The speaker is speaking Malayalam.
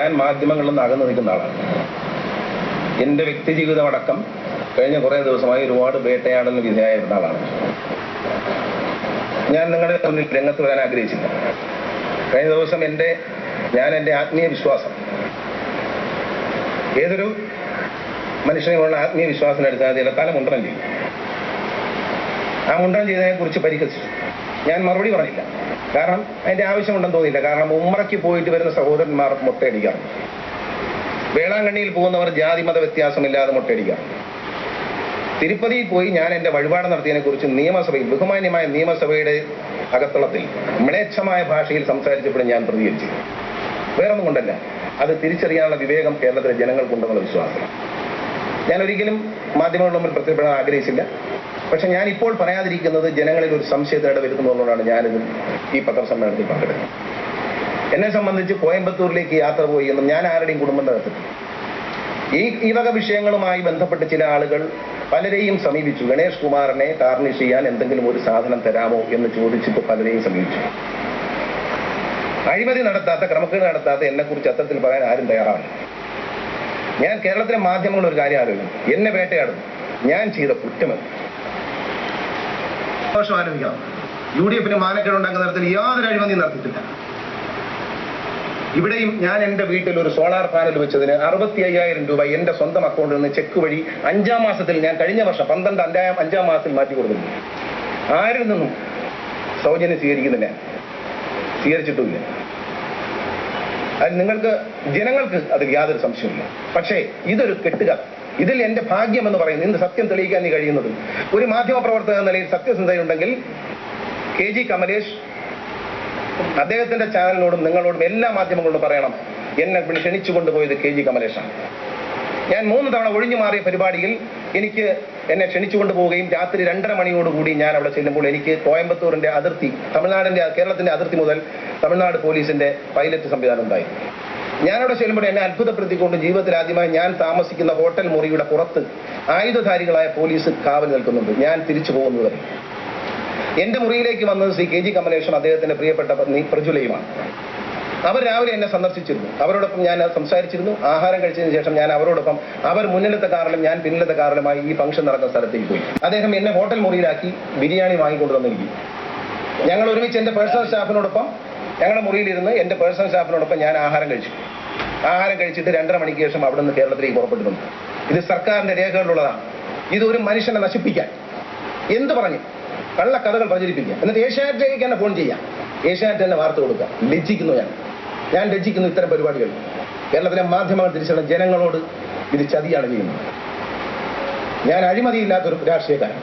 ഞാൻ മാധ്യമങ്ങളിൽ നിന്ന് അകന്നു നിൽക്കുന്ന ആളാണ്. എൻ്റെ വ്യക്തി ജീവിതമടക്കം കഴിഞ്ഞ കുറേ ദിവസമായി ഒരുപാട് വേട്ടയാടലിന് വിധേയമായിരുന്ന ആളാണ്. ഞാൻ നിങ്ങളുടെ മുന്നിൽ രംഗത്ത് വരാൻ ആഗ്രഹിച്ചില്ല. കഴിഞ്ഞ ദിവസം ഞാൻ എൻ്റെ ആത്മീയ വിശ്വാസം, ഏതൊരു മനുഷ്യനെയുള്ള ആത്മീയ വിശ്വാസത്തിന് അടിസ്ഥാനത്തിൽ തല മുണ്ടനം ചെയ്യും. ആ മുണ്ടനം ചെയ്തതിനെ കുറിച്ച് പരിഹസിച്ചു. ഞാൻ മറുപടി പറഞ്ഞില്ല. കാരണം അതിൻ്റെ ആവശ്യമുണ്ടെന്ന് തോന്നിയില്ല. കാരണം ഉമ്രയ്ക്ക് പോയിട്ട് വരുന്ന സഹോദരന്മാർ മുട്ടയടിക്കാറുണ്ട്. വേളാങ്കണ്ണിയിൽ പോകുന്നവർ ജാതിമത വ്യത്യാസമില്ലാതെ മുട്ടയടിക്കാറുണ്ട്. തിരുപ്പതിയിൽ പോയി ഞാൻ എൻ്റെ വഴിപാട് നടത്തിയതിനെ കുറിച്ച് നിയമസഭയിൽ, ബഹുമാന്യമായ നിയമസഭയുടെ അകത്തളത്തിൽ മ്ലേച്ഛമായ ഭാഷയിൽ സംസാരിച്ചപ്പോഴും ഞാൻ പ്രതികരിച്ചു. വേറൊന്നും കൊണ്ടല്ല, അത് തിരിച്ചറിയാനുള്ള വിവേകം കേരളത്തിലെ ജനങ്ങൾക്കുണ്ടെന്നുള്ള വിശ്വാസം. ഞാൻ ഒരിക്കലും മാധ്യമങ്ങളുടെ മുമ്പിൽ പ്രത്യക്ഷപ്പെടാൻ ആഗ്രഹിച്ചില്ല. പക്ഷെ ഞാൻ ഇപ്പോൾ പറയാതിരിക്കുന്നത് ജനങ്ങളിൽ ഒരു സംശയത്തിനിട വരുത്തുന്നതുകൊണ്ടാണ് ഞാനിത് ഈ പത്രസമ്മേളനത്തിൽ പങ്കെടുക്കുന്നത്. എന്നെ സംബന്ധിച്ച് കോയമ്പത്തൂരിലേക്ക് യാത്ര പോയി എന്നും ഞാൻ ആരുടെയും കുടുംബം തകർത്തിട്ടില്ല. ഈ വക വിഷയങ്ങളുമായി ബന്ധപ്പെട്ട് ചില ആളുകൾ പലരെയും സമീപിച്ചു. ഗണേഷ് കുമാറിനെ ടാർണിഷ് ചെയ്യാൻ എന്തെങ്കിലും ഒരു സാധനം തരാമോ എന്ന് ചോദിച്ചിട്ട് പലരെയും സമീപിച്ചു. അഴിമതി നടത്താത്ത, ക്രമക്കേട് നടത്താത്ത എന്നെക്കുറിച്ച് അത്തരത്തിൽ പറയാൻ ആരും തയ്യാറാവില്ല. ഞാൻ കേരളത്തിലെ മാധ്യമങ്ങൾ ഒരു കാര്യം ആലോചിക്കും, എന്നെ വേട്ടയാടുന്നു, ഞാൻ ചെയ്ത കുറ്റമെന്ന് ആലോചിക്കണം. UDF മാനക്കേടുണ്ടാക്കുന്ന തരത്തിൽ യാതൊരു അഴിമതി നടത്തിയിട്ടില്ല. ഇവിടെയും ഞാൻ എൻ്റെ വീട്ടിൽ ഒരു സോളാർ പാനൽ വെച്ചതിന് 65,000 രൂപ എൻ്റെ സ്വന്തം അക്കൗണ്ടിൽ നിന്ന് ചെക്ക് വഴി 5-ാം മാസത്തിൽ, ഞാൻ കഴിഞ്ഞ വർഷം 5-ാം മാസത്തിൽ മാറ്റി കൊടുക്കുന്നു. ആരിൽ നിന്നും സൗജന്യം സ്വീകരിക്കുന്നില്ല, സ്വീകരിച്ചിട്ടുമില്ല. അത് ജനങ്ങൾക്ക് അതിൽ യാതൊരു സംശയമില്ല. പക്ഷേ ഇതൊരു കെട്ടുക. ഇതിൽ എൻ്റെ ഭാഗ്യം എന്ന് പറയുന്നത്, ഇന്ന് സത്യം തെളിയിക്കാൻ കഴിയുന്നത്, ഒരു മാധ്യമപ്രവർത്തക എന്ന നിലയിൽ സത്യസന്ധതയുണ്ടെങ്കിൽ KG കമലേഷ് അദ്ദേഹത്തിന്റെ ചാനലിനോടും നിങ്ങളോടും എല്ലാ മാധ്യമങ്ങളോടും പറയണം, എന്നെ ക്ഷണിച്ചു കൊണ്ടുപോയത് KG കമലേഷാണ്. ഞാൻ 3 തവണ ഒഴിഞ്ഞു മാറിയ പരിപാടിയിൽ എന്നെ ക്ഷണിച്ചു കൊണ്ടുപോവുകയും രാത്രി 2:30 മണിയോടുകൂടി ഞാൻ അവിടെ ചെല്ലുമ്പോൾ എനിക്ക് കോയമ്പത്തൂരിന്റെ അതിർത്തി, കേരളത്തിന്റെ അതിർത്തി മുതൽ തമിഴ്നാട് പോലീസിന്റെ പൈലറ്റ് സംവിധാനം ഉണ്ടായി. ഞാനവിടെ ചെല്ലുമ്പോൾ എന്നെ അത്ഭുതപ്പെടുത്തിക്കൊണ്ട് ജീവിതത്തിൽ ആദ്യമായി ഞാൻ താമസിക്കുന്ന ഹോട്ടൽ മുറിയുടെ പുറത്ത് ആയുധധാരികളായ പോലീസ് കാവൽ നിൽക്കുന്നുണ്ട്. ഞാൻ തിരിച്ചു പോകുന്നത് എന്റെ മുറിയിലേക്ക് വന്നത് ശ്രീ KG കമലേഷും അദ്ദേഹത്തിന്റെ പ്രിയപ്പെട്ട പത്നി പ്രജുലയുമാണ്. അവർ രാവിലെ എന്നെ സന്ദർശിച്ചിരുന്നു. അവരോടൊപ്പം ഞാൻ സംസാരിച്ചിരുന്നു. ആഹാരം കഴിച്ചതിന് ശേഷം ഞാൻ അവരോടൊപ്പം, അവർ മുന്നിലത്തെ കാറിലും ഞാൻ പിന്നിലത്തെ കാറിലുമായി ഈ ഫംഗ്ഷൻ നടക്കുന്ന സ്ഥലത്തേക്ക് പോയി. അദ്ദേഹം എന്നെ ഹോട്ടൽ മുറിയിലാക്കി ബിരിയാണി വാങ്ങിക്കൊണ്ടു തന്നിരിക്കും. ഞങ്ങൾ ഒരുമിച്ച് എൻ്റെ പേഴ്സണൽ സ്റ്റാഫിനോടൊപ്പം ഞങ്ങളുടെ മുറിയിലിരുന്ന് എൻ്റെ പേഴ്സണൽ സ്റ്റാഫിനോടൊപ്പം ഞാൻ ആഹാരം കഴിച്ചു. ആഹാരം കഴിച്ചിട്ട് 2:30 മണിക്ക് ശേഷം അവിടെ നിന്ന് കേരളത്തിലേക്ക് പുറപ്പെട്ടിട്ടുണ്ട്. ഇത് സർക്കാരിന്റെ രേഖകളിലുള്ളതാണ്. ഇത് ഒരു മനുഷ്യനെ നശിപ്പിക്കാൻ എന്ത് പറഞ്ഞു കള്ളക്കഥകൾ പ്രചരിപ്പിക്കുക, എന്നിട്ട് ഏഷ്യാനെറ്റിലേക്ക് തന്നെ ഫോൺ ചെയ്യാം, ഏഷ്യാനെറ്റ് തന്നെ വാർത്ത കൊടുക്കുക. ലജ്ജിക്കുന്നു. ഞാൻ ലജ്ജിക്കുന്നു ഇത്തരം പരിപാടികൾ. കേരളത്തിലെ മാധ്യമങ്ങൾ തിരിച്ചറിഞ്ഞ ജനങ്ങളോട് ഇത് ചതിയാണ് ചെയ്യുന്നത്. ഞാൻ അഴിമതിയില്ലാത്തൊരു രാഷ്ട്രീയക്കാരൻ.